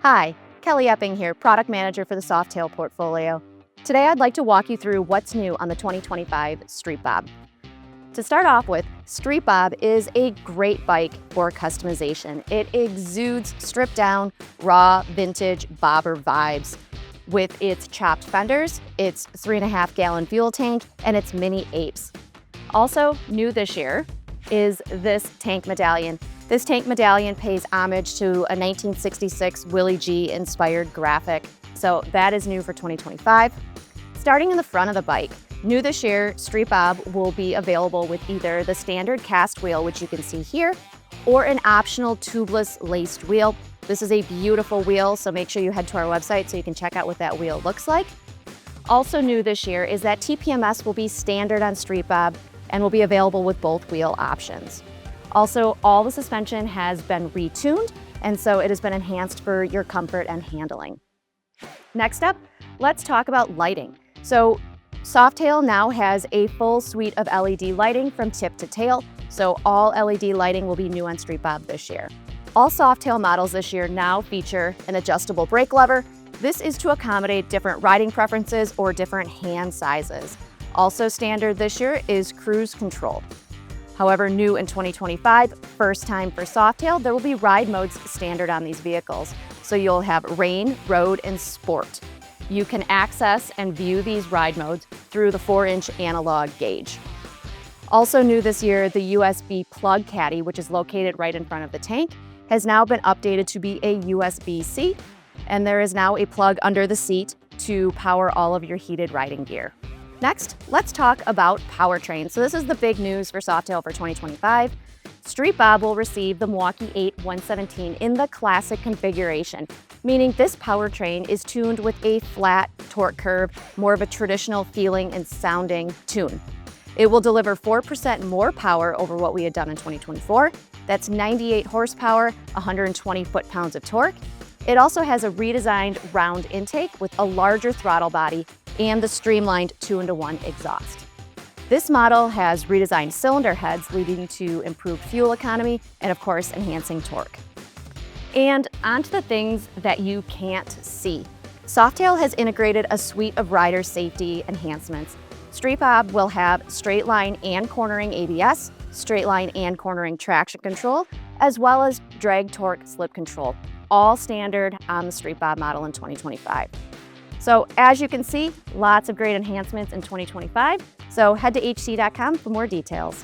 Hi, Kelly Epping here, Product Manager for the Softail portfolio. Today I'd like to walk you through what's new on the 2025 Street Bob. To start off with, Street Bob is a great bike for customization. It exudes stripped down, raw, vintage bobber vibes with its chopped fenders, its 3.5-gallon fuel tank, and its mini-apes. Also new this year is this tank medallion. This tank medallion pays homage to a 1966 Willie G inspired graphic. So that is new for 2025. Starting in the front of the bike, new this year, Street Bob will be available with either the standard cast wheel, which you can see here, or an optional tubeless laced wheel. This is a beautiful wheel, so make sure you head to our website so you can check out what that wheel looks like. Also new this year is that TPMS will be standard on Street Bob and will be available with both wheel options. Also, all the suspension has been retuned, and so it has been enhanced for your comfort and handling. Next up, let's talk about lighting. So Softail now has a full suite of LED lighting from tip to tail, so all LED lighting will be new on Street Bob this year. All Softail models this year now feature an adjustable brake lever. This is to accommodate different riding preferences or different hand sizes. Also standard this year is cruise control. However, new in 2025, first time for Softail, there will be ride modes standard on these vehicles. So you'll have rain, road, and sport. You can access and view these ride modes through the 4-inch analog gauge. Also new this year, the USB plug caddy, which is located right in front of the tank, has now been updated to be a USB-C, and there is now a plug under the seat to power all of your heated riding gear. Next, let's talk about powertrain. So this is the big news for Softail for 2025. Street Bob will receive the Milwaukee-Eight 117 in the classic configuration, meaning this powertrain is tuned with a flat torque curve, more of a traditional feeling and sounding tune. It will deliver 4% more power over what we had done in 2024. That's 98 horsepower, 120 foot-pounds of torque. It also has a redesigned round intake with a larger throttle body and the streamlined 2-in-1 exhaust. This model has redesigned cylinder heads, leading to improved fuel economy and, of course, enhancing torque. And onto the things that you can't see. Softail has integrated a suite of rider safety enhancements. Street Bob will have straight line and cornering ABS, straight line and cornering traction control, as well as drag torque slip control, all standard on the Street Bob model in 2025. So as you can see, lots of great enhancements in 2025. So head to hc.com for more details.